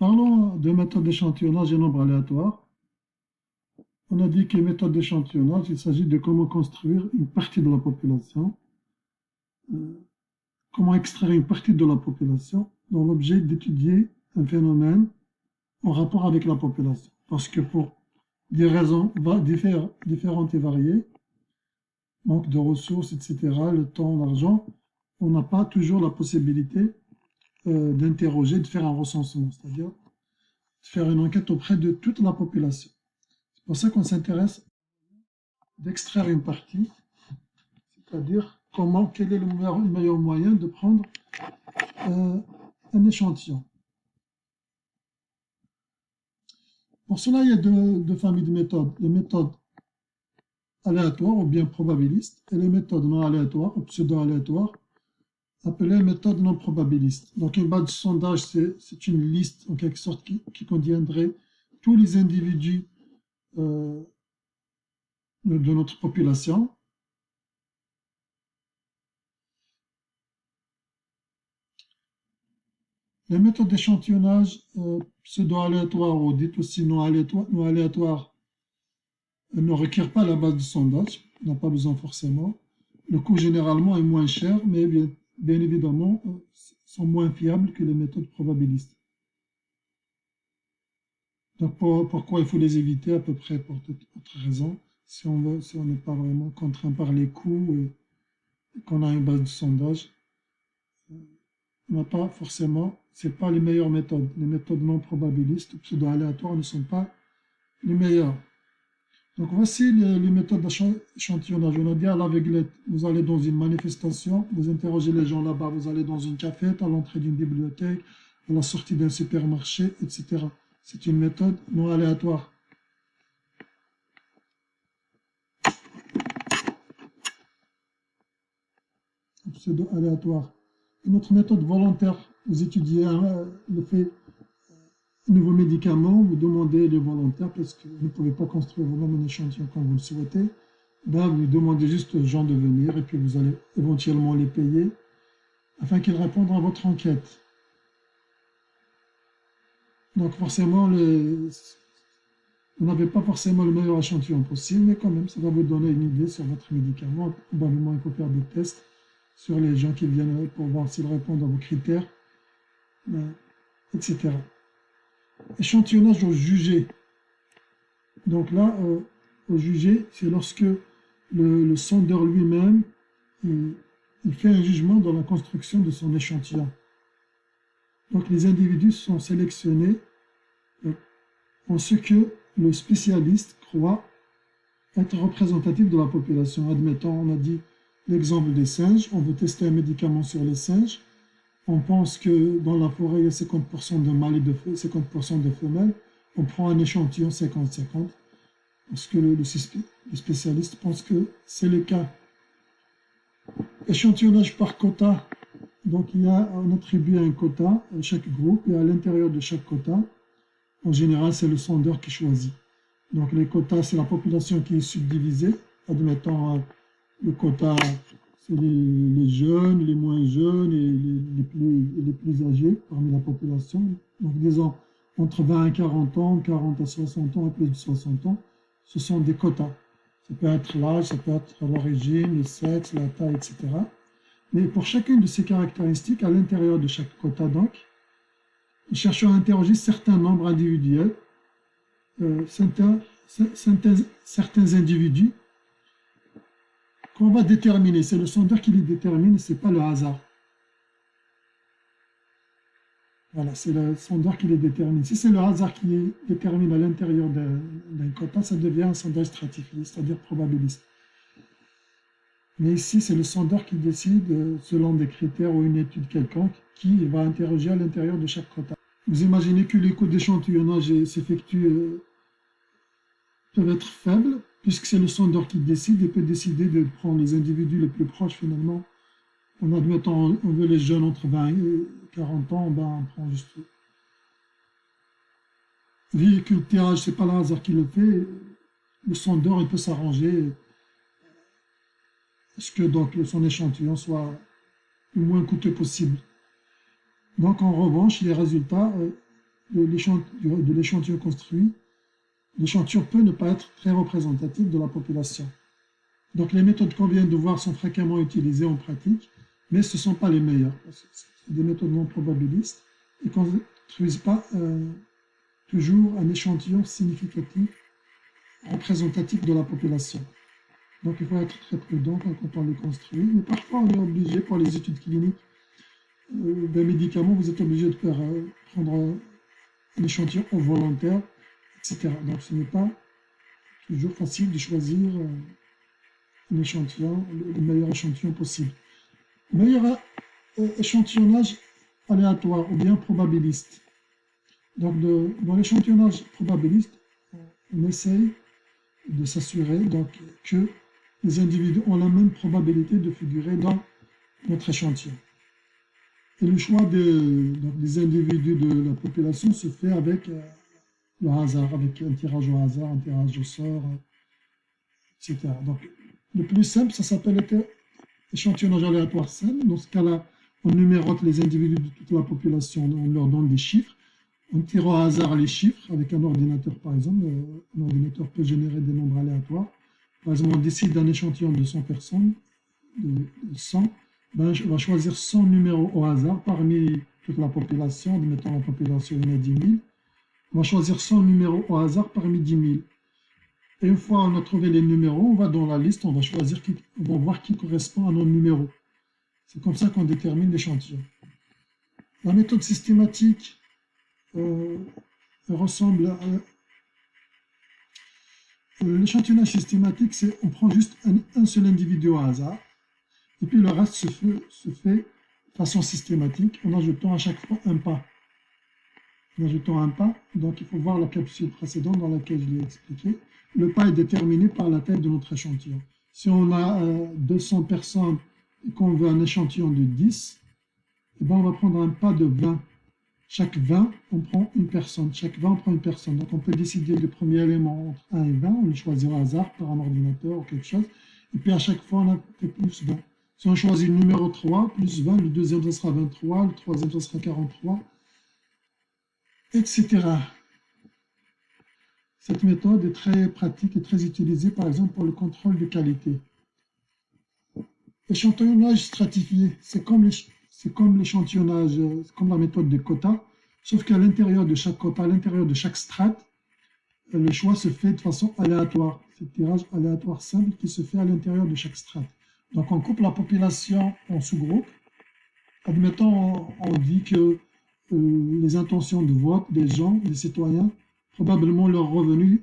Parlons de méthode d'échantillonnage et nombre aléatoire. On a dit que méthode d'échantillonnage, il s'agit de comment construire une partie de la population, euh, comment extraire une partie de la population dans l'objet d'étudier un phénomène en rapport avec la population. Parce que pour des raisons différentes et variées, manque de ressources, etc., le temps, l'argent, on n'a pas toujours la possibilité d'interroger, de faire un recensement, c'est-à-dire de faire une enquête auprès de toute la population. C'est pour ça qu'on s'intéresse d'extraire une partie, c'est-à-dire quel est le meilleur moyen de prendre un échantillon. Pour cela, il y a deux familles de méthodes. Les méthodes aléatoires ou bien probabilistes et les méthodes non aléatoires ou pseudo-aléatoires appelées méthodes non probabilistes. Donc une base de sondage, c'est une liste en quelque sorte qui contiendrait tous les individus de notre population. Les méthodes d'échantillonnage pseudo-aléatoires ou dites aussi non aléatoires ne requièrent pas la base de sondage, n'a pas besoin forcément. Le coût généralement est moins cher, mais bien évidemment sont moins fiables que les méthodes probabilistes. Donc pourquoi il faut les éviter à peu près pour toute autre raison, si on n'est pas vraiment contraint par les coûts et qu'on a une base de sondage, on n'a pas forcément, c'est pas les meilleures méthodes. Les méthodes non probabilistes ou pseudo-aléatoires ne sont pas les meilleures. Donc voici les méthodes d'échantillonnage. On a dit à l'aveuglette, vous allez dans une manifestation, vous interrogez les gens là-bas, vous allez dans une cafette, à l'entrée d'une bibliothèque, à la sortie d'un supermarché, etc. C'est une méthode non aléatoire. Pseudo-aléatoire. Une autre méthode volontaire, vous étudiez le fait nouveau médicament, vous demandez les volontaires, parce que vous ne pouvez pas construire vous-même un échantillon quand vous le souhaitez, ben vous demandez juste aux gens de venir et puis vous allez éventuellement les payer afin qu'ils répondent à votre enquête. Donc forcément, vous n'avez pas forcément le meilleur échantillon possible, mais quand même, ça va vous donner une idée sur votre médicament. Probablement, il faut faire des tests sur les gens qui viennent pour voir s'ils répondent à vos critères, etc. Échantillonnage au jugé. Donc là, au jugé, c'est lorsque le sondeur lui-même il fait un jugement dans la construction de son échantillon. Donc les individus sont sélectionnés en ce que le spécialiste croit être représentatif de la population. Admettons, on a dit l'exemple des singes, on veut tester un médicament sur les singes, on pense que dans la forêt il y a 50% de mâles et 50% de femelles, on prend un échantillon 50-50, parce que le spécialiste pense que c'est le cas. Échantillonnage par quota, donc on attribue un quota à chaque groupe, et à l'intérieur de chaque quota, en général c'est le sondeur qui choisit. Donc les quotas, c'est la population qui est subdivisée. Admettons, le quota, c'est les jeunes, les moins jeunes et les plus âgés parmi la population. Donc disons, entre 20 et 40 ans, 40 à 60 ans et plus de 60 ans, ce sont des quotas. Ça peut être l'âge, ça peut être l'origine, le sexe, la taille, etc. Mais pour chacune de ces caractéristiques, à l'intérieur de chaque quota, donc, nous cherchons à interroger certains nombres individuels, certains individus qu'on va déterminer. C'est le sondeur qui les détermine, ce n'est pas le hasard. Voilà, c'est le sondeur qui les détermine. Si c'est le hasard qui les détermine à l'intérieur d'un quota, ça devient un sondage stratifié, c'est-à-dire probabiliste. Mais ici, c'est le sondeur qui décide, selon des critères ou une étude quelconque, qui il va interroger à l'intérieur de chaque quota. Vous imaginez que les coûts d'échantillonnage s'effectuent peuvent être faibles, puisque c'est le sondeur qui décide et peut décider de prendre les individus les plus proches finalement. En admettant, on veut les jeunes entre 20 et 40 ans, ben on prend juste. Vu que le tirage, c'est pas le hasard qui le fait, le sondeur il peut s'arranger à ce que donc son échantillon soit le moins coûteux possible. Donc en revanche, les résultats de l'échantillon construit, l'échantillon peut ne pas être très représentatif de la population. Donc les méthodes qu'on vient de voir sont fréquemment utilisées en pratique, mais ce ne sont pas les meilleures. C'est des méthodes non probabilistes et ne construisent pas toujours un échantillon significatif, représentatif de la population. Donc il faut être très prudent quand on les construit. Mais parfois on est obligé, pour les études cliniques d'un médicament, vous êtes obligé de prendre un échantillon volontaire, etc. Donc ce n'est pas toujours facile de choisir un échantillon, le meilleur échantillon possible. Meilleur échantillonnage aléatoire ou bien probabiliste. Donc dans l'échantillonnage probabiliste, on essaye de s'assurer que les individus ont la même probabilité de figurer dans notre échantillon. Et le choix des individus de la population se fait avec le hasard, avec un tirage au hasard, un tirage au sort, etc. Donc, le plus simple, ça s'appelle échantillonnage aléatoire simple. Dans ce cas-là, on numérote les individus de toute la population, on leur donne des chiffres. On tire au hasard les chiffres avec un ordinateur, par exemple. Un ordinateur peut générer des nombres aléatoires. Par exemple, on décide d'un échantillon de 100 personnes, de 100. Ben, on va choisir 100 numéros au hasard parmi toute la population. Admettons, la population il y en a 10 000. On va choisir 100 numéros au hasard parmi 10 000. Et une fois on a trouvé les numéros, on va dans la liste, on va voir qui correspond à nos numéros. C'est comme ça qu'on détermine l'échantillon. La méthode systématique ressemble à... L'échantillonnage systématique, c'est on prend juste un seul individu au hasard, et puis le reste se fait de façon systématique en ajoutant à chaque fois un pas. En ajoutant un pas, donc il faut voir la capsule précédente dans laquelle je l'ai expliqué. Le pas est déterminé par la taille de notre échantillon. Si on a 200 personnes et qu'on veut un échantillon de 10, eh ben on va prendre un pas de 20. Chaque 20, on prend une personne. Chaque 20, on prend une personne. Donc, on peut décider le premier élément entre 1 et 20. On le choisit au hasard par un ordinateur ou quelque chose. Et puis, à chaque fois, on a fait plus 20. Si on choisit le numéro 3, plus 20, le deuxième, ça sera 23, le troisième, ça sera 43, etc. Cette méthode est très pratique et très utilisée, par exemple, pour le contrôle de qualité. Échantillonnage stratifié, c'est comme l'échantillonnage, c'est comme la méthode de quota, sauf qu'à l'intérieur de chaque quota, à l'intérieur de chaque strate, le choix se fait de façon aléatoire. C'est le tirage aléatoire simple qui se fait à l'intérieur de chaque strate. Donc on coupe la population en sous-groupes. Admettons, on dit que les intentions de vote des gens, des citoyens, probablement leurs revenus,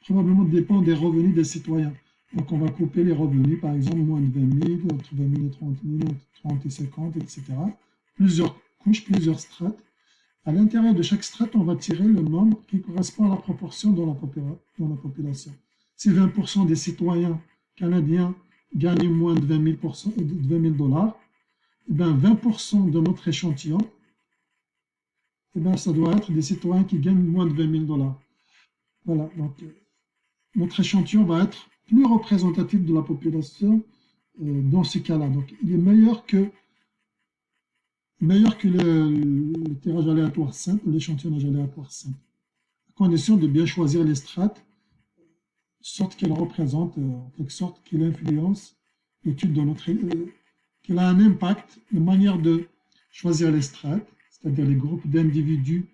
probablement dépendent des revenus des citoyens. Donc, on va couper les revenus, par exemple, moins de 20 000, entre 20 000 et 30 000, entre 30 et 50, etc. Plusieurs couches, plusieurs strates. À l'intérieur de chaque strate, on va tirer le nombre qui correspond à la proportion dans la population. Si 20% des citoyens canadiens gagnent moins de 20 000 dollars, eh bien 20% de notre échantillon, eh bien, ça doit être des citoyens qui gagnent moins de 20 000 dollars. Voilà, donc notre échantillon va être plus représentatif de la population dans ce cas-là. Donc, il est meilleur que le tirage aléatoire simple, l'échantillonnage aléatoire simple, à condition de bien choisir les strates, de sorte qu'elles représentent, en quelque sorte, qu'il influence l'étude de notre... qu'il a un impact, une manière de choisir les strates, c'est-à-dire les groupes d'individus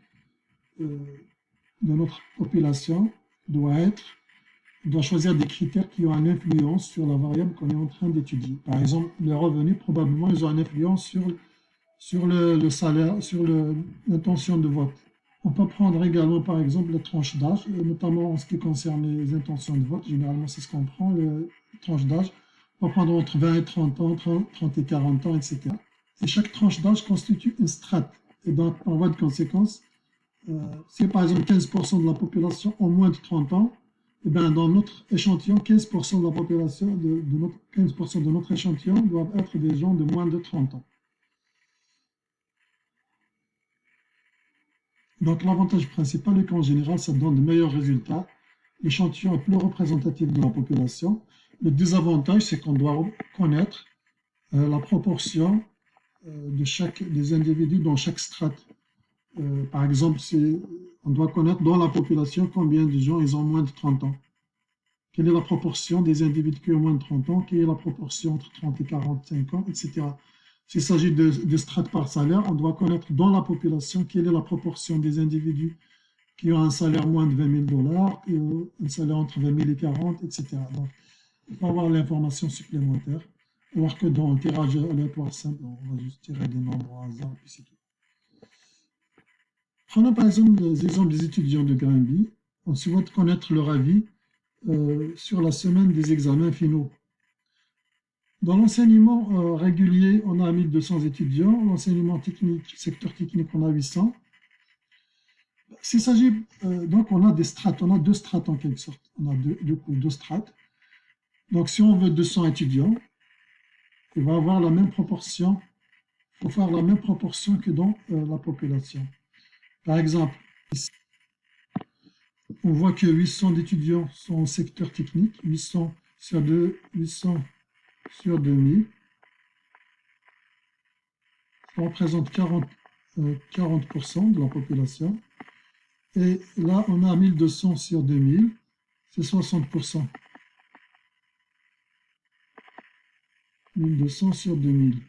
de notre population, doit choisir des critères qui ont une influence sur la variable qu'on est en train d'étudier. Par exemple, les revenus, probablement, ils ont une influence sur le salaire, sur l'intention de vote. On peut prendre également, par exemple, la tranche d'âge, notamment en ce qui concerne les intentions de vote. Généralement, c'est ce qu'on prend, les tranches d'âge. On peut prendre entre 20 et 30 ans, 30 et 40 ans, etc. Et chaque tranche d'âge constitue une strate. Et donc, par voie de conséquence, si par exemple 15% de la population ont moins de 30 ans, eh bien, dans notre échantillon, 15% de la population, 15% de notre échantillon doivent être des gens de moins de 30 ans. Donc l'avantage principal est qu'en général, ça donne de meilleurs résultats. L'échantillon est plus représentatif de la population. Le désavantage, c'est qu'on doit connaître la proportion des individus dans chaque strate. Par exemple, on doit connaître dans la population combien de gens ils ont moins de 30 ans. Quelle est la proportion des individus qui ont moins de 30 ans? Quelle est la proportion entre 30 et 45 ans, etc. S'il s'agit de strates par salaire, on doit connaître dans la population quelle est la proportion des individus qui ont un salaire moins de 20 000 $, et un salaire entre 20 000 et 40, etc. Donc, il faut avoir l'information supplémentaire. Alors que dans le tirage aléatoire simple, on va juste tirer des nombres au hasard, et puis c'est tout. Prenons par exemple les exemples des étudiants de Granby. On souhaite connaître leur avis sur la semaine des examens finaux. Dans l'enseignement régulier, on a 1200 étudiants. L'enseignement technique, secteur technique, on a 800. S'il s'agit, donc on a des strates, on a deux strates en quelque sorte. On a deux strates. Donc si on veut 200 étudiants, il va avoir la même proportion, il faut faire la même proportion que dans la population. Par exemple, ici, on voit que 800 d'étudiants sont au secteur technique, 800 sur 2000. Ça représente 40% de la population. Et là, on a 1200 sur 2000, c'est 60%. 1200 sur 2000.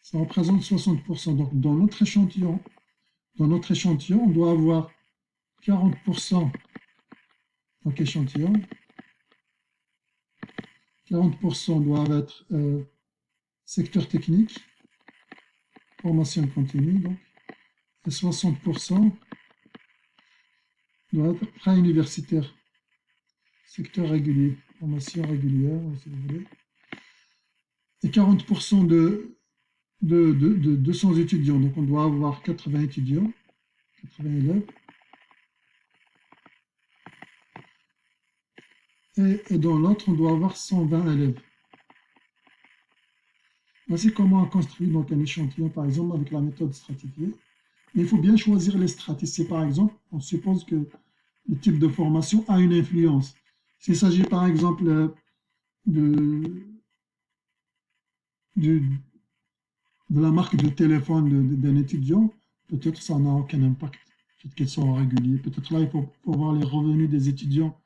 Ça représente 60%. Donc, dans notre échantillon, on doit avoir 40%. Donc, échantillon. 40% doivent être secteur technique, formation continue, donc, et 60% doit être pré-universitaire, secteur régulier, formation régulière, si vous voulez. Et 40% de 200 étudiants, donc on doit avoir 80 étudiants, 80 élèves. Et dans l'autre, on doit avoir 120 élèves. Voici comment on construit donc un échantillon, par exemple, avec la méthode stratifiée. Mais il faut bien choisir les strates. Ici, par exemple, on suppose que le type de formation a une influence. S'il s'agit, par exemple, de la marque de téléphone d'un étudiant, peut-être ça n'a aucun impact. Peut-être qu'ils sont réguliers. Peut-être là, il faut voir les revenus des étudiants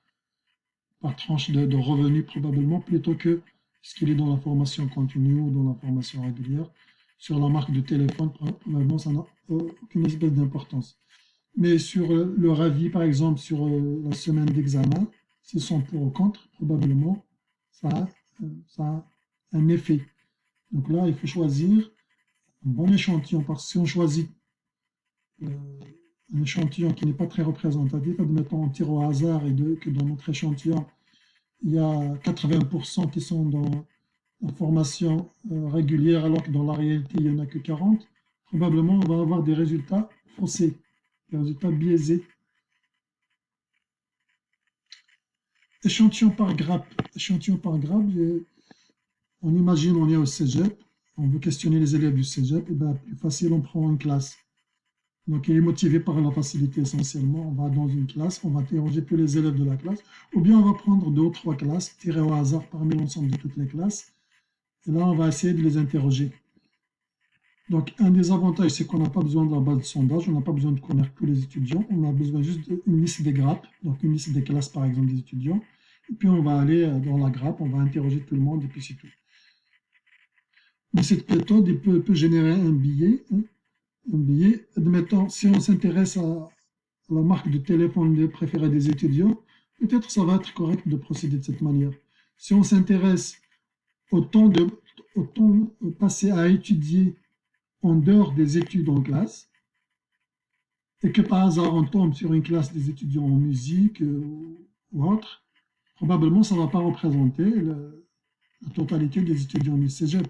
par tranche de revenus probablement, plutôt que ce qu'il est dans la formation continue ou dans la formation régulière. Sur la marque de téléphone, probablement, ça n'a aucune espèce d'importance. Mais sur leur avis, par exemple, sur la semaine d'examen, s'ils sont pour ou contre, probablement, ça a un effet. Donc là, il faut choisir un bon échantillon, parce que si on choisit un échantillon qui n'est pas très représentatif, admettons on tire au hasard et que dans notre échantillon, il y a 80% qui sont dans la formation régulière, alors que dans la réalité, il n'y en a que 40, probablement on va avoir des résultats faussés, des résultats biaisés. Échantillon par grappe. Échantillon par grappe, on imagine on est au cégep, on veut questionner les élèves du cégep, et bien plus facile, on prend une classe. Donc, il est motivé par la facilité essentiellement. On va dans une classe, on va interroger tous les élèves de la classe, ou bien on va prendre 2 ou 3 classes, tirer au hasard parmi l'ensemble de toutes les classes, et là, on va essayer de les interroger. Donc, un des avantages, c'est qu'on n'a pas besoin de la base de sondage, on n'a pas besoin de connaître tous les étudiants, on a besoin juste d'une liste des grappes, donc une liste des classes, par exemple, des étudiants, et puis on va aller dans la grappe, on va interroger tout le monde, et puis c'est tout. Mais cette méthode, elle peut générer un billet, admettons, si on s'intéresse à la marque de téléphone préférée des étudiants, peut-être ça va être correct de procéder de cette manière. Si on s'intéresse au temps passé à étudier en dehors des études en classe, et que par hasard on tombe sur une classe des étudiants en musique ou autre, probablement ça ne va pas représenter la totalité des étudiants du cégep.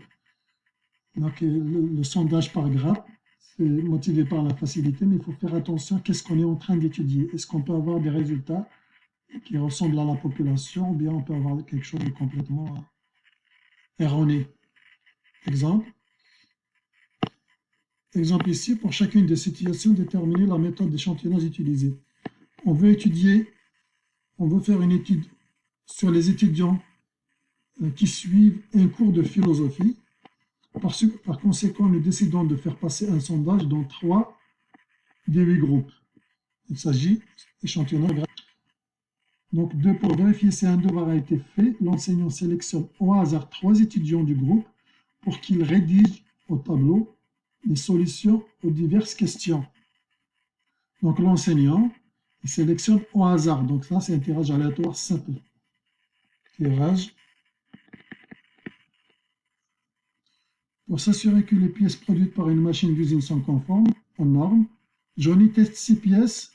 Donc le sondage par grappe, c'est motivé par la facilité, mais il faut faire attention à qu'est-ce qu'on est en train d'étudier. Est-ce qu'on peut avoir des résultats qui ressemblent à la population, ou bien on peut avoir quelque chose de complètement erroné. Exemple ici, pour chacune des situations, déterminer la méthode d'échantillonnage utilisée. On veut faire une étude sur les étudiants qui suivent un cours de philosophie. Par conséquent, nous décidons de faire passer un sondage dans 3 des 8 groupes. Il s'agit d'échantillonnage. Donc, pour vérifier si un devoir a été fait, l'enseignant sélectionne au hasard 3 étudiants du groupe pour qu'ils rédigent au tableau les solutions aux diverses questions. Donc, l'enseignant il sélectionne au hasard. Donc, ça, c'est un tirage aléatoire simple. Tirage. Pour s'assurer que les pièces produites par une machine d'usine sont conformes aux normes, Johnny teste 6 pièces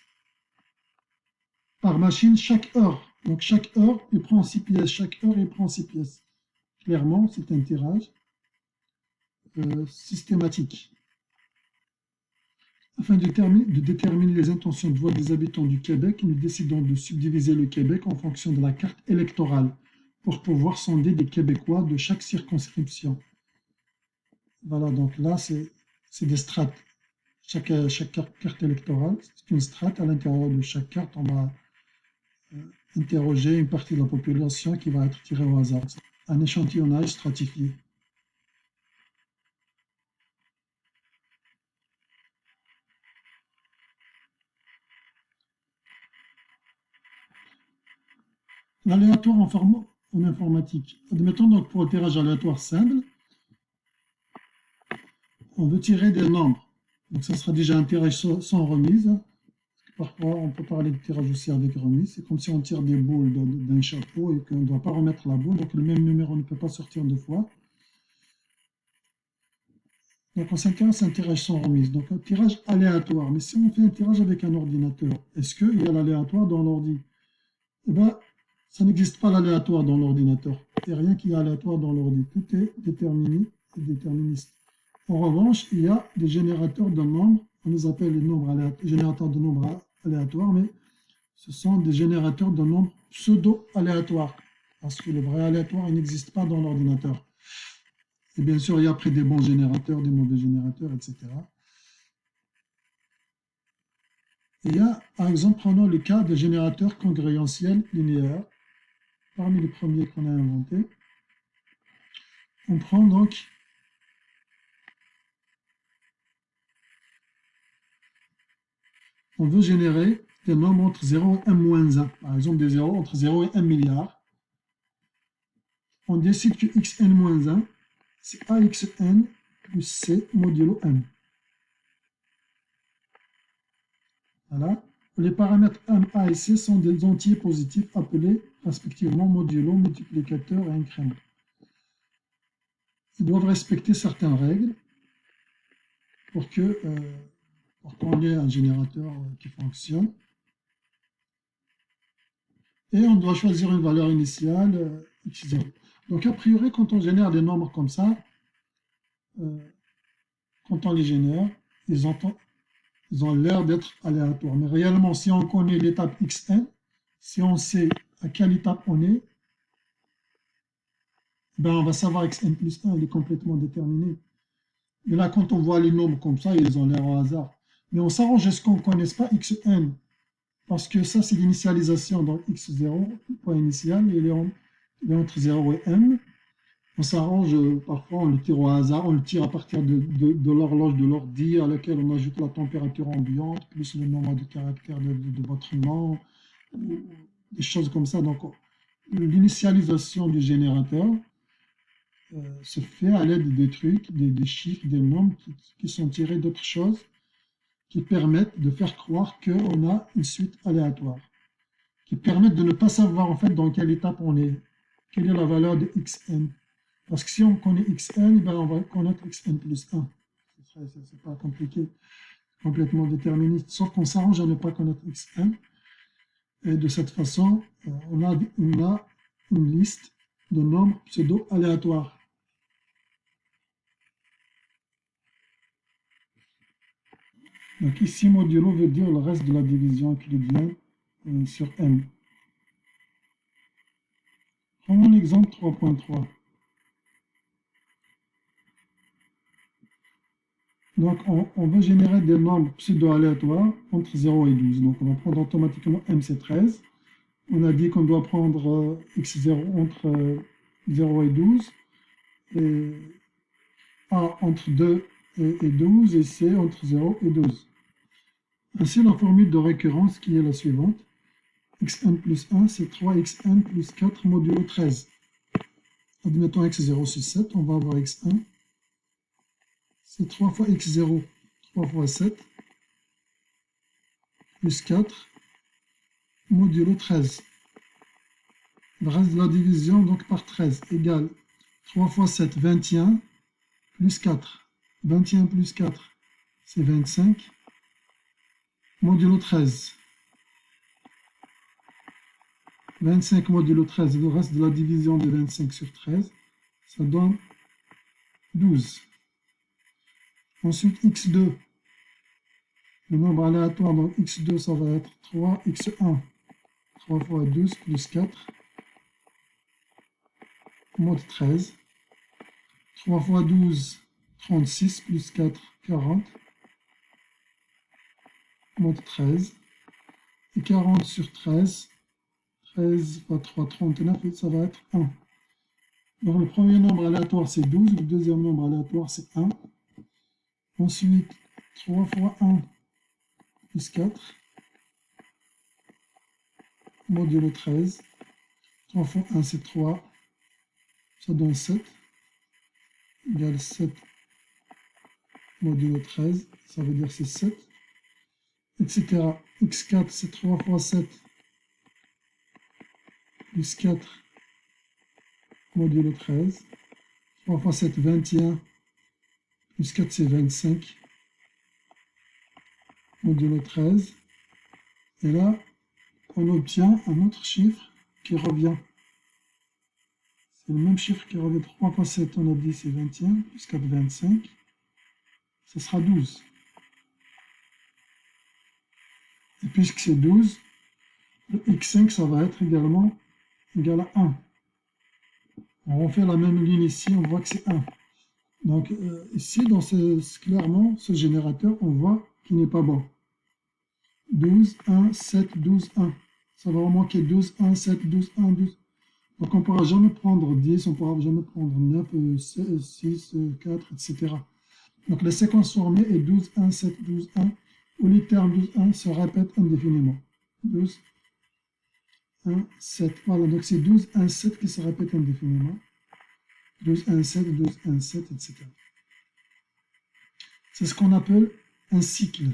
par machine chaque heure. Donc, chaque heure, il prend 6 pièces. Chaque heure, il prend 6 pièces. Clairement, c'est un tirage systématique. Afin de déterminer les intentions de vote des habitants du Québec, nous décidons de subdiviser le Québec en fonction de la carte électorale pour pouvoir sonder des Québécois de chaque circonscription. Voilà, donc là, c'est des strates. Chaque carte électorale, c'est une strate. À l'intérieur de chaque carte, on va interroger une partie de la population qui va être tirée au hasard. Un échantillonnage stratifié. L'aléatoire en informatique. Admettons donc pour le tirage aléatoire simple, on veut tirer des nombres. Donc ça sera déjà un tirage sans remise. Parfois, on peut parler de tirage aussi avec remise. C'est comme si on tire des boules d'un chapeau et qu'on ne doit pas remettre la boule. Donc le même numéro ne peut pas sortir deux fois. Donc on s'intéresse à un tirage sans remise. Donc un tirage aléatoire. Mais si on fait un tirage avec un ordinateur, est-ce qu'il y a l'aléatoire dans l'ordi? Eh bien, ça n'existe pas l'aléatoire dans l'ordinateur. Il n'y a rien qui est aléatoire dans l'ordi. Tout est déterminé et déterministe. En revanche, il y a des générateurs de nombres. On les appelle les générateurs de nombres aléatoires, mais ce sont des générateurs de nombres pseudo-aléatoires. Parce que le vrai aléatoire, il n'existe pas dans l'ordinateur. Et bien sûr, il y a après des bons générateurs, des mauvais générateurs, etc. Et il y a, par exemple, prenons le cas des générateurs congruentiels linéaires. Parmi les premiers qu'on a inventés. On prend donc on veut générer des nombres entre 0 et 1 moins 1. Par exemple, des 0 entre 0 et 1 milliard. On décide que xn moins 1, c'est AXN plus C modulo n. Voilà. Les paramètres M, A et C sont des entiers positifs appelés respectivement modulo, multiplicateur et incrément. Ils doivent respecter certaines règles pour qu'on ait un générateur qui fonctionne. Et on doit choisir une valeur initiale x0. Donc a priori, quand on génère des nombres comme ça, quand on les génère, ils ont l'air d'être aléatoires. Mais réellement, si on connaît l'étape xn, si on sait à quelle étape on est, ben on va savoir xn plus 1, il est complètement déterminé. Et là, quand on voit les nombres comme ça, ils ont l'air au hasard. Mais on s'arrange à ce qu'on ne connaisse pas xn. Parce que ça, c'est l'initialisation. Donc x0, le point initial, il est entre 0 et m. On s'arrange, parfois on le tire au hasard, on le tire à partir de l'horloge de l'ordi à laquelle on ajoute la température ambiante, plus le nombre de caractères de votre nom, des choses comme ça. Donc l'initialisation du générateur se fait à l'aide des trucs, des chiffres, des nombres qui sont tirés d'autres choses, qui permettent de faire croire qu'on a une suite aléatoire, qui permettent de ne pas savoir en fait dans quelle étape on est, quelle est la valeur de xn. Parce que si on connaît xn, ben on va connaître xn plus 1. C'est pas compliqué, complètement déterministe, sauf qu'on s'arrange à ne pas connaître xn. Et de cette façon, on a une liste de nombres pseudo-aléatoires. Donc ici, modulo veut dire le reste de la division euclidienne sur m. Prenons l'exemple 3.3. Donc on veut générer des nombres pseudo-aléatoires entre 0 et 12. Donc on va prendre automatiquement m, c'est 13. On a dit qu'on doit prendre x0 entre 0 et 12, et a entre 2 et 12, et c entre 0 et 12. Ainsi, la formule de récurrence qui est la suivante. Xn plus 1, c'est 3xn plus 4 modulo 13. Admettons x0 sur 7, on va avoir x1. C'est 3 fois x0, 3 fois 7, plus 4, modulo 13. Le reste de la division, donc par 13, égale 3 fois 7, 21, plus 4. 21 plus 4, c'est 25, modulo 13. 25 modulo 13, le reste de la division de 25 sur 13, ça donne 12. Ensuite, x2, le nombre aléatoire, donc x2, ça va être 3, x1, 3 fois 12 plus 4, mode 13. 3 fois 12, 36, plus 4, 40, mode 13. Et 40 sur 13, 13 fois 3, 39, et ça va être 1. Donc le premier nombre aléatoire, c'est 12, le deuxième nombre aléatoire, c'est 1. Ensuite, 3 fois 1, plus 4, modulo 13. 3 fois 1, c'est 3, ça donne 7, égale 7 modulo 13, ça veut dire c'est 7, etc. x4, c'est 3 fois 7, plus 4, modulo 13. 3 fois 7, 21, plus 4, c'est 25, modulo 13. Et là, on obtient un autre chiffre qui revient. C'est le même chiffre qui revient. 3 fois 7, on a dit c'est 21, plus 4, 25. Ce sera 12. Et puisque c'est 12, le x5, ça va être également égal à 1. On refait la même ligne ici, on voit que c'est 1. Donc ici, clairement, ce générateur, on voit qu'il n'est pas bon. 12, 1, 7, 12, 1. Ça va manquer 12, 1, 7, 12, 1, 12. Donc on ne pourra jamais prendre 10, on ne pourra jamais prendre 9, 6, 4, etc. Donc la séquence formée est 12, 1, 7, 12, 1, où les termes 12, 1 se répètent indéfiniment. 12, 1, 7. Voilà, donc c'est 12, 1, 7 qui se répètent indéfiniment. 12, 1, 7, 12, 1, 7, etc. C'est ce qu'on appelle un cycle.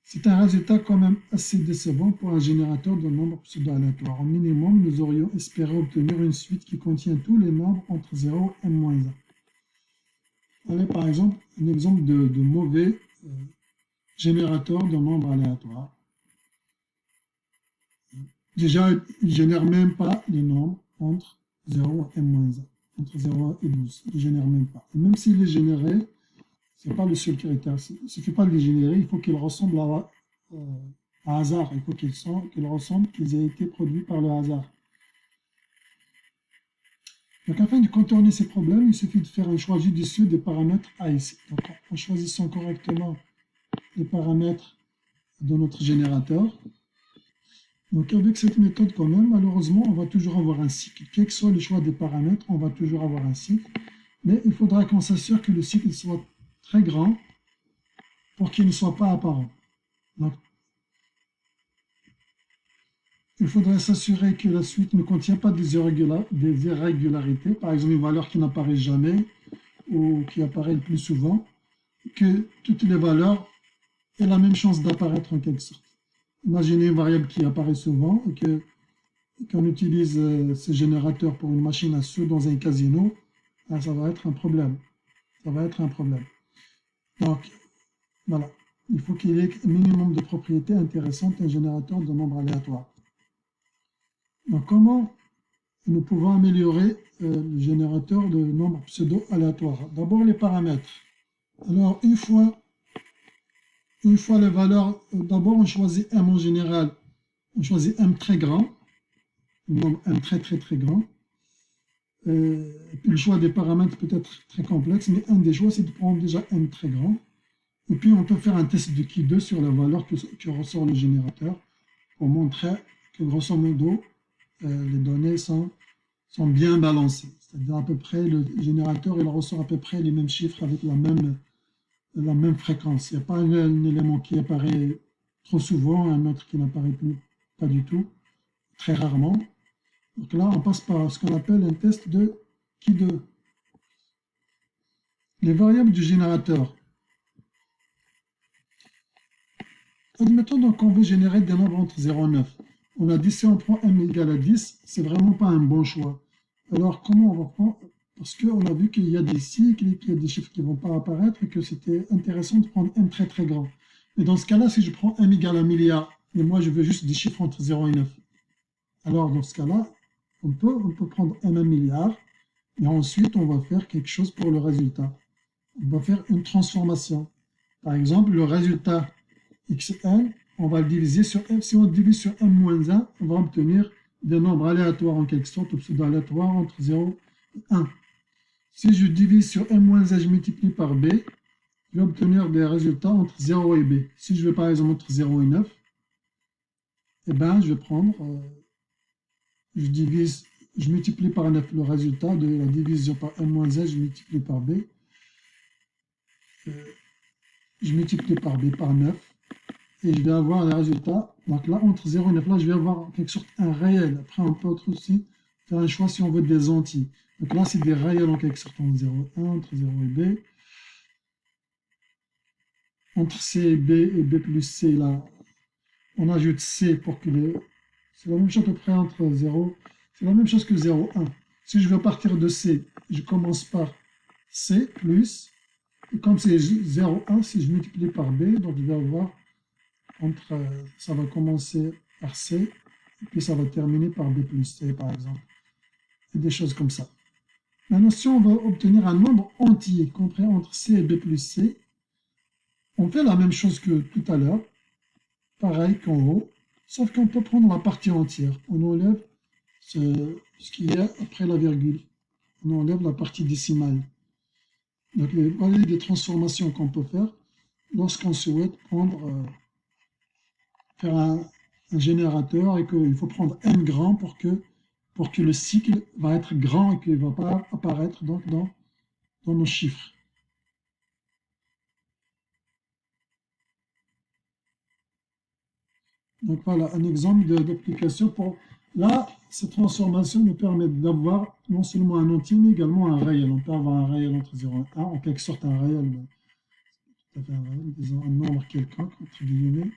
C'est un résultat quand même assez décevant pour un générateur de nombres pseudo-aléatoires. Au minimum, nous aurions espéré obtenir une suite qui contient tous les nombres entre 0 et m-1. Allez, par exemple, un exemple de mauvais générateur de nombres aléatoires. Déjà, il ne génère même pas les nombres entre 0 et m-1, entre 0 et 12. Il ne génère même pas. Et même s'il les générait, ce n'est pas le seul critère. Il ne suffit pas de les générer, il faut qu'ils ressemblent à hasard. Il faut qu'ils ressemblent, qu'ils aient été produits par le hasard. Donc, afin de contourner ces problèmes, il suffit de faire un choix judicieux des paramètres A ici. Donc, en choisissant correctement les paramètres de notre générateur. Donc, avec cette méthode, quand même, malheureusement, on va toujours avoir un cycle. Quel que soit le choix des paramètres, on va toujours avoir un cycle. Mais il faudra qu'on s'assure que le cycle soit très grand pour qu'il ne soit pas apparent. Donc, il faudrait s'assurer que la suite ne contient pas des irrégularités, par exemple une valeur qui n'apparaît jamais ou qui apparaît le plus souvent, que toutes les valeurs aient la même chance d'apparaître en quelque sorte. Imaginez une variable qui apparaît souvent et qu'on utilise ce générateur pour une machine à sous dans un casino, ça va être un problème. Ça va être un problème. Donc, voilà. Il faut qu'il y ait un minimum de propriétés intéressantes, un générateur de nombres aléatoires. Donc, comment nous pouvons améliorer le générateur de nombres pseudo-aléatoires? D'abord, les paramètres. Alors, une fois les valeurs, d'abord, on choisit M en général. On choisit M très grand, le nombre M très grand. Et puis, le choix des paramètres peut être très complexe, mais un des choix, c'est de prendre déjà M très grand. Et puis, on peut faire un test de Q2 sur la valeur que ressort le générateur pour montrer que, grosso modo, les données sont bien balancées. C'est-à-dire à peu près, le générateur, il ressort à peu près les mêmes chiffres avec la même la même fréquence. Il n'y a pas un élément qui apparaît trop souvent, un autre qui n'apparaît plus, pas du tout, très rarement. Donc là, on passe par ce qu'on appelle un test de Ki2. Les variables du générateur. Admettons donc qu'on veut générer des nombres entre 0 et 9. On a dit si on prend m égale à 10, c'est vraiment pas un bon choix. Alors comment on va prendre? Parce qu'on a vu qu'il y a des cycles, qu'il y a des chiffres qui ne vont pas apparaître et que c'était intéressant de prendre m très très grand. Mais dans ce cas-là, si je prends m égale à 1 milliard, et moi je veux juste des chiffres entre 0 et 9, alors dans ce cas-là, on peut prendre m 1 milliard et ensuite on va faire quelque chose pour le résultat. On va faire une transformation. Par exemple, le résultat xn, on va le diviser sur m. Si on divise sur m-1, on va obtenir des nombres aléatoires en quelque sorte, ou pseudo-aléatoires entre 0 et 1. Si je divise sur m-1, je multiplie par b, je vais obtenir des résultats entre 0 et b. Si je veux par exemple entre 0 et 9, eh ben, je vais prendre, je multiplie par 9 le résultat de la division par m-1, je multiplie par b. Je multiplie par b par 9. Et je vais avoir les résultats. Donc là, entre 0 et 9, là, je vais avoir en quelque sorte un réel. Après, on peut aussi faire un choix si on veut des entiers. Donc là, c'est des réels en quelque sorte entre 0 et 1, entre 0 et b. Entre c et b plus c, là, on ajoute c pour que les... C'est la même chose à peu près entre 0. C'est la même chose que 0, 1. Si je veux partir de c, je commence par c plus. Et comme c'est 0, 1, si je multiplie par b, donc je vais avoir ça va commencer par C, et puis ça va terminer par B plus C, par exemple. Et des choses comme ça. Maintenant, si on veut obtenir un nombre entier compris entre C et B plus C, on fait la même chose que tout à l'heure, pareil qu'en haut, sauf qu'on peut prendre la partie entière. On enlève ce qu'il y a après la virgule. On enlève la partie décimale. Donc, voilà des transformations qu'on peut faire lorsqu'on souhaite faire un générateur et qu'il faut prendre n grand pour que le cycle va être grand et qu'il ne va pas apparaître donc dans nos chiffres. Donc voilà un exemple d'application pour... Là, cette transformation nous permet d'avoir non seulement un entier, mais également un réel. On peut avoir un réel entre 0 et 1, en quelque sorte un réel, tout à fait un réel, disons un nombre quelconque, entre guillemets.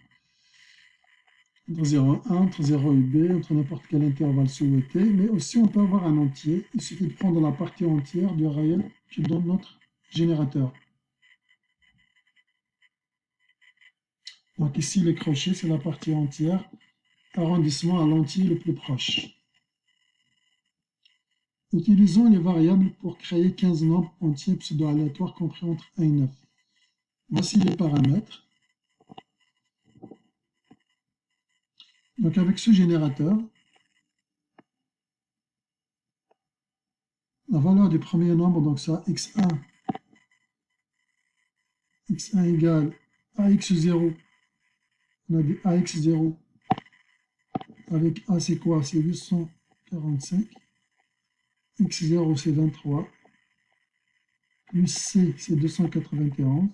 Entre 0 et 1, entre 0 et b, entre n'importe quel intervalle souhaité, mais aussi on peut avoir un entier. Il suffit de prendre la partie entière du réel qui donne notre générateur. Donc ici, les crochets, c'est la partie entière, arrondissement à l'entier le plus proche. Utilisons les variables pour créer 15 nombres entiers pseudo-aléatoires compris entre 1 et 9. Voici les paramètres. Donc avec ce générateur, la valeur du premier nombre, donc ça, x1 égale ax0, on a dit ax0, avec a c'est quoi? C'est 845, x0 c'est 23, plus c c'est 291,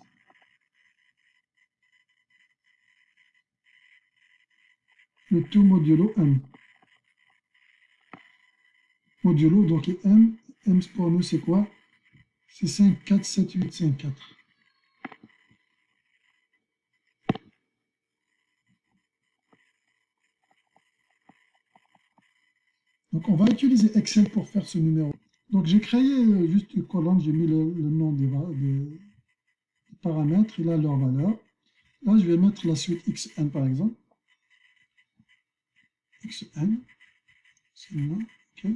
le tout modulo m. Modulo, donc m pour nous c'est quoi? C'est 5, 4, 7, 8, 5, 4. Donc on va utiliser Excel pour faire ce numéro. Donc j'ai créé juste une colonne, j'ai mis le nom des paramètres, il a leur valeur. Là je vais mettre la suite xn par exemple. xn, c'est le nom, ok.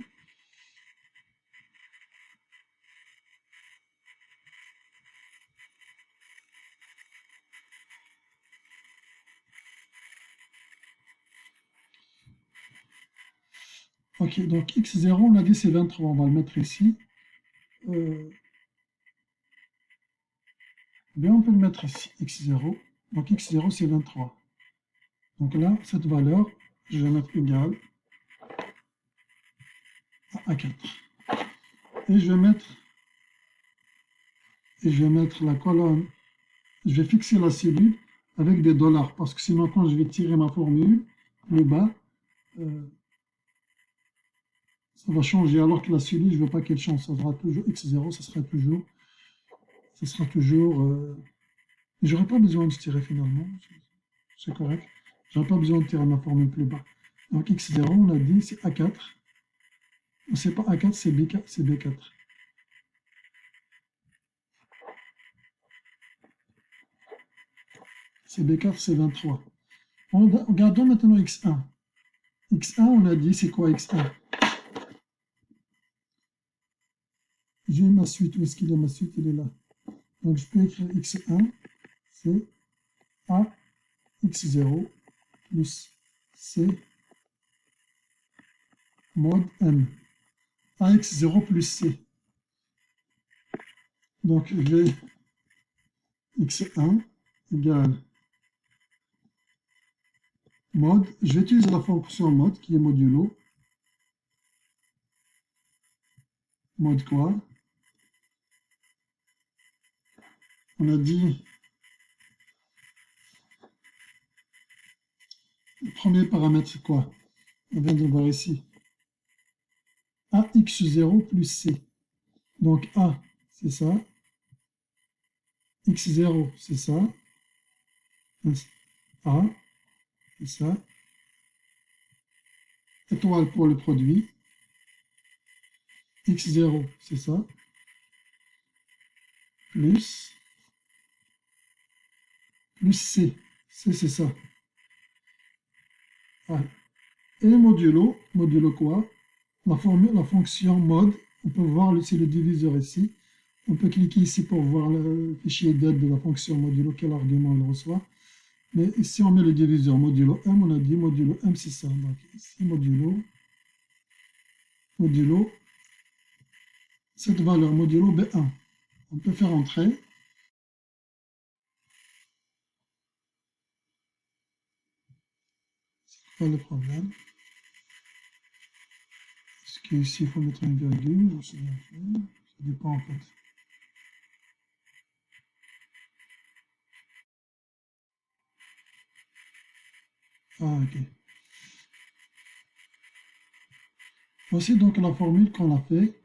Ok, donc x0, on a dit c'est 23, on va le mettre ici. Bien, on peut le mettre ici, x0. Donc x0, c'est 23. Donc là, cette valeur, je vais mettre égal à A4. Et je vais mettre la colonne je vais fixer la cellule avec des dollars, parce que sinon, quand je vais tirer ma formule, le bas, euh, ça va changer, alors que la cellule, je ne veux pas qu'elle change, ça sera toujours x0, ça sera toujours j'aurais pas besoin de tirer finalement, c'est correct. J'aurais pas besoin de tirer ma formule plus bas. Donc x0, on a dit, c'est A4. C'est pas A4, c'est B4, c'est B4. C'est B4, c'est 23. Regardons maintenant x1. x1, on a dit, c'est quoi x1? J'ai ma suite, où est-ce qu'il est ma suite? Il est là. Donc je peux écrire x1, c'est A x0 plus C mod M. AX0 plus C. Donc je vais x1 égale mod. Je vais utiliser la fonction mod qui est modulo. Mod quoi? On a dit le premier paramètre c'est quoi? On vient de le voir ici. AX0 plus C. Donc A, c'est ça. X0, c'est ça. A, c'est ça. Étoile pour le produit. X0, c'est ça. Plus C. C, c'est ça. Ah. Et modulo quoi? La fonction mode, on peut voir c'est le diviseur ici. On peut cliquer ici pour voir le fichier d'aide de la fonction modulo, quel argument il reçoit. Mais ici, on met le diviseur modulo M, on a dit modulo M, c'est ça. Donc ici, modulo, cette valeur modulo B1. On peut faire entrer. C'est pas le problème. Est-ce qu'ici, il faut mettre une virgule? Ça dépend en fait. Ah, ok. Voici donc la formule qu'on a fait.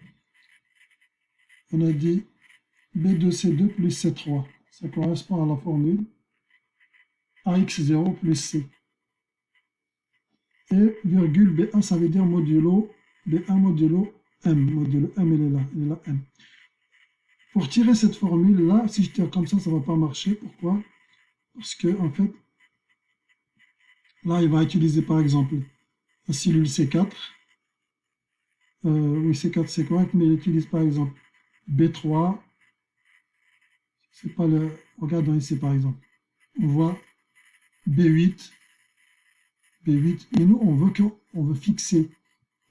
On a dit B2C2 plus C3. Ça correspond à la formule AX0 plus C. Et virgule B1, ça veut dire modulo B1 modulo M. Modulo M, il est là M. Pour tirer cette formule-là, si je tire comme ça ne va pas marcher. Pourquoi? Parce que, en fait, là, il va utiliser, par exemple, la cellule C4. Oui, C4, c'est correct, mais il utilise, par exemple, B3. C'est pas le... Regardons ici, par exemple. On voit B8. B8. Mais nous, on veut fixer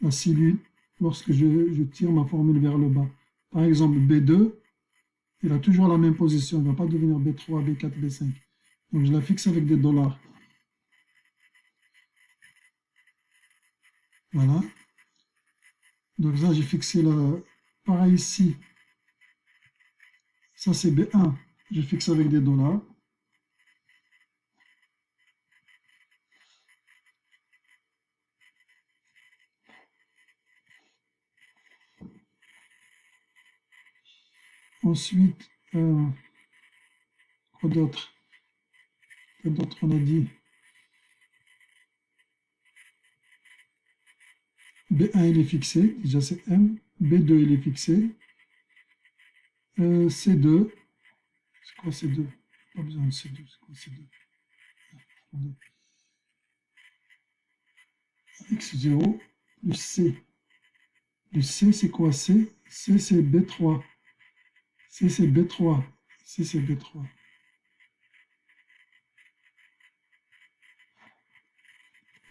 la cellule lorsque je tire ma formule vers le bas. Par exemple, B2, il a toujours la même position. Il ne va pas devenir B3, B4, B5. Donc, je la fixe avec des dollars. Voilà. Donc là, j'ai fixé la... Pareil ici. Ça, c'est B1. Je fixe avec des dollars. Ensuite, quoi d'autre? Quoi d'autre on a dit? B1, il est fixé. Déjà, c'est M. B2, il est fixé. C2. C'est quoi C2? Pas besoin de C2. C'est quoi C2? X0 plus C. Le C, c'est quoi C? C, c'est B3. C, c'est B3. C, c'est B3.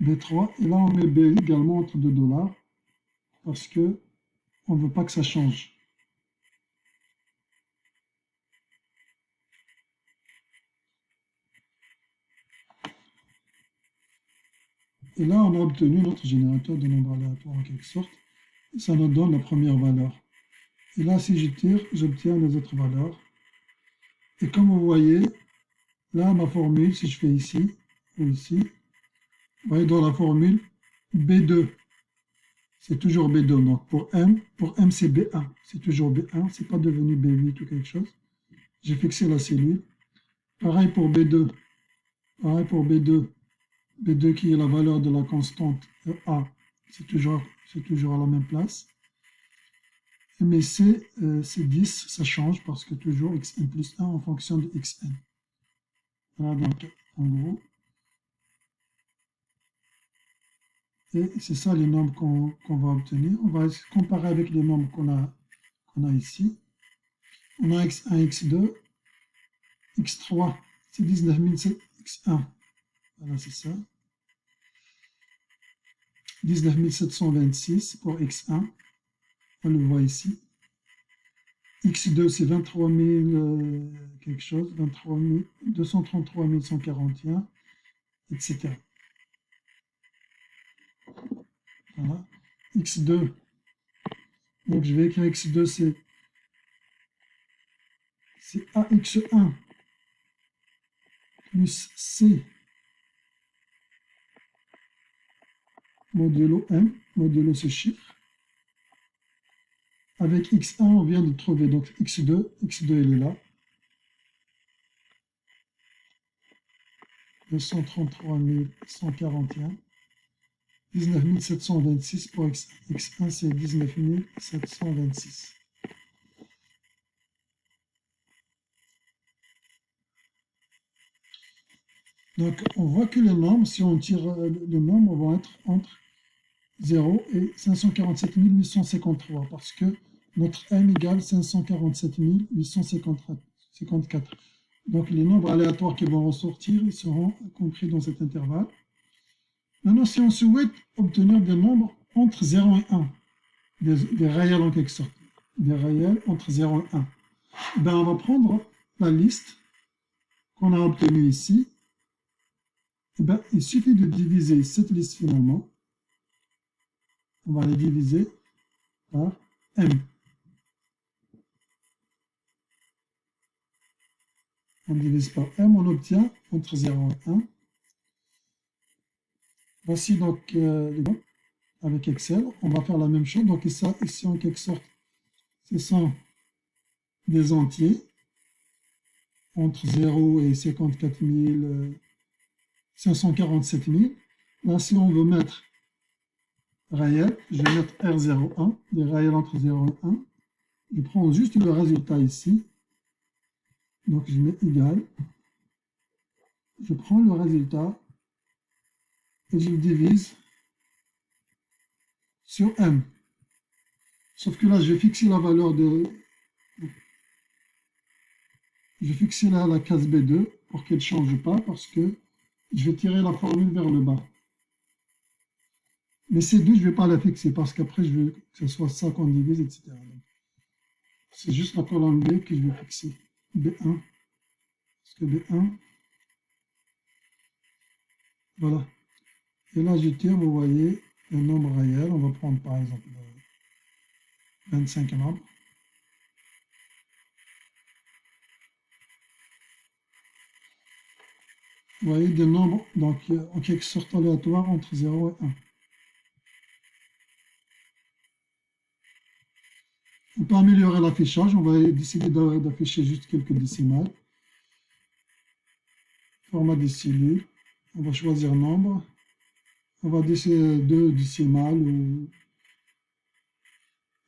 B3. Et là, on met B également entre $, parce que on ne veut pas que ça change. Et là, on a obtenu notre générateur de nombres aléatoires en quelque sorte. Ça nous donne la première valeur. Et là, si je tire, j'obtiens les autres valeurs. Et comme vous voyez, Là, ma formule, si je fais ici, ou ici, vous voyez dans la formule, B2, c'est toujours B2. Donc pour M c'est B1. C'est toujours B1, c'est pas devenu B8 ou quelque chose. J'ai fixé la cellule. Pareil pour B2. Pareil pour B2. B2 qui est la valeur de la constante A. C'est toujours à la même place. Mais C, c'est 10, ça change parce que toujours xn plus 1 en fonction de xn. Voilà donc en gros. Et c'est ça les nombres qu'on va obtenir. On va comparer avec les nombres qu'on a ici. On a x1, x2, x3, c'est 19 x1. Voilà, c'est ça. 19 726 pour x1. On le voit ici. x2, c'est 23 000 quelque chose, 23 233 141, etc. Voilà. x2, donc je vais écrire x2, c'est ax1 plus c modulo m, modulo ce chiffre. Avec x1, on vient de trouver donc x2, il est là. 233 141. 19 726 pour x1. x1, c'est 19 726. Donc, on voit que les nombres, si on tire le nombre, vont être entre 0 et 547 853, parce que notre m égale 547 854. Donc, les nombres aléatoires qui vont ressortir, ils seront compris dans cet intervalle. Maintenant, si on souhaite obtenir des nombres entre 0 et 1, des réels en quelque sorte, des réels entre 0 et 1, ben on va prendre la liste qu'on a obtenue ici. Ben, il suffit de diviser cette liste finalement. On va la diviser par m. On divise par m, on obtient entre 0 et 1. Voici donc les nombres avec Excel. On va faire la même chose. Donc ici en quelque sorte, ce sont des entiers entre 0 et 54 547 000. Là, si on veut mettre réel, je vais mettre R01, des réels entre 0 et 1. Je prends juste le résultat ici. Donc je mets égal. Je prends le résultat et je le divise sur m. Sauf que là, je vais fixer la valeur de... Je vais fixer là la case B2 pour qu'elle ne change pas parce que je vais tirer la formule vers le bas. Mais C2, je ne vais pas la fixer parce qu'après, je veux que ce soit ça qu'on divise, etc. C'est juste la colonne B que je vais fixer. B1. Parce que B1, voilà. Et là, je tire, vous voyez, le nombre réel. On va prendre par exemple 25 nombres. Vous voyez des nombres, donc en quelque sorte aléatoires entre 0 et 1. On peut améliorer l'affichage, on va décider d'afficher juste quelques décimales. Format des cellules, on va choisir nombre. On va décider 2 décimales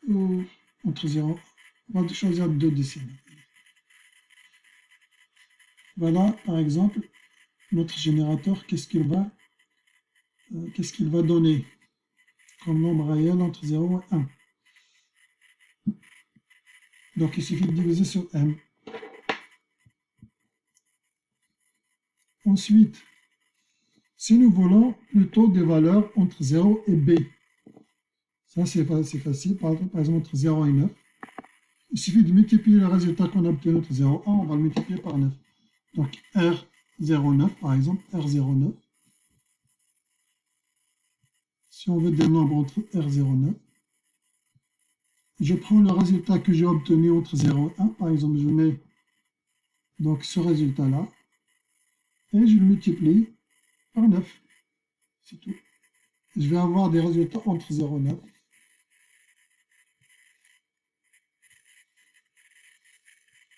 ou entre 0. On va choisir 2 décimales. Voilà, par exemple, notre générateur, qu'est-ce qu'il va donner comme nombre réel entre 0 et 1. Donc, il suffit de diviser sur m. Ensuite, si nous voulons plutôt des valeurs entre 0 et b, ça c'est facile, par exemple entre 0 et 9, il suffit de multiplier le résultat qu'on a obtenu entre 0 et 1, on va le multiplier par 9. Donc R09, par exemple, R09, si on veut des nombres entre R09, je prends le résultat que j'ai obtenu entre 0 et 1, par exemple, je mets donc ce résultat-là, et je le multiplie par 9. C'est tout. Je vais avoir des résultats entre 0 et 9.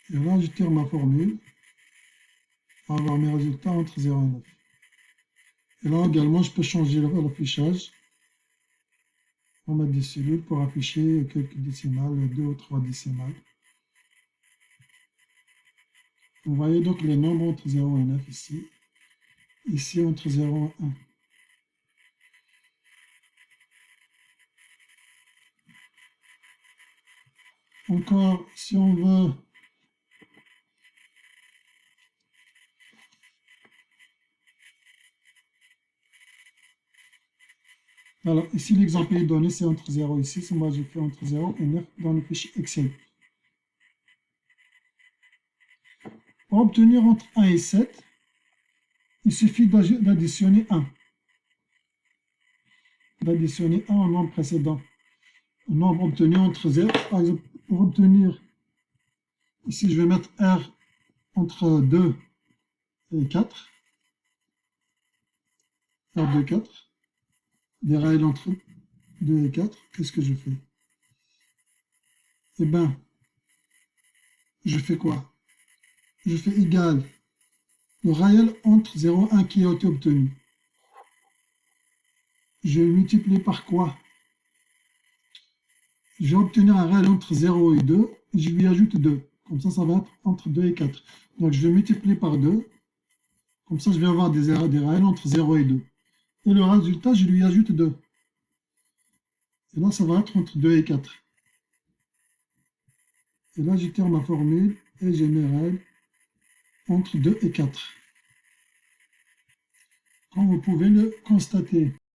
Et là, je tire ma formule pour avoir mes résultats entre 0 et 9. Et là également, je peux changer l'affichage. On met des cellules pour afficher quelques décimales, 2 ou 3 décimales. Vous voyez donc les nombres entre 0 et 9 ici. Ici, entre 0 et 1. Encore, si on veut alors, ici, l'exemple est donné, c'est entre 0 et 6. Moi, j'ai fait entre 0 et 9 dans le fichier Excel. Pour obtenir entre 1 et 7, il suffit d'additionner 1. D'additionner 1 au nombre précédent. Un nombre obtenu entre 0. Par exemple, pour obtenir, ici, je vais mettre R entre 2 et 4. R2, 4. Des réels entre 2 et 4. Qu'est-ce que je fais? Eh bien, je fais quoi? Je fais égal le réel entre 0 et 1 qui a été obtenu. Je multiplie par quoi? Je vais obtenir un réel entre 0 et 2, et je lui ajoute 2. Comme ça va être entre 2 et 4. Donc je vais multiplier par 2. Comme ça, je vais avoir des réels entre 0 et 2. Et le résultat, je lui ajoute 2. Et là, ça va être entre 2 et 4. Et là, je tire ma formule et j'ai mes réels entre 2 et 4. Comme vous pouvez le constater.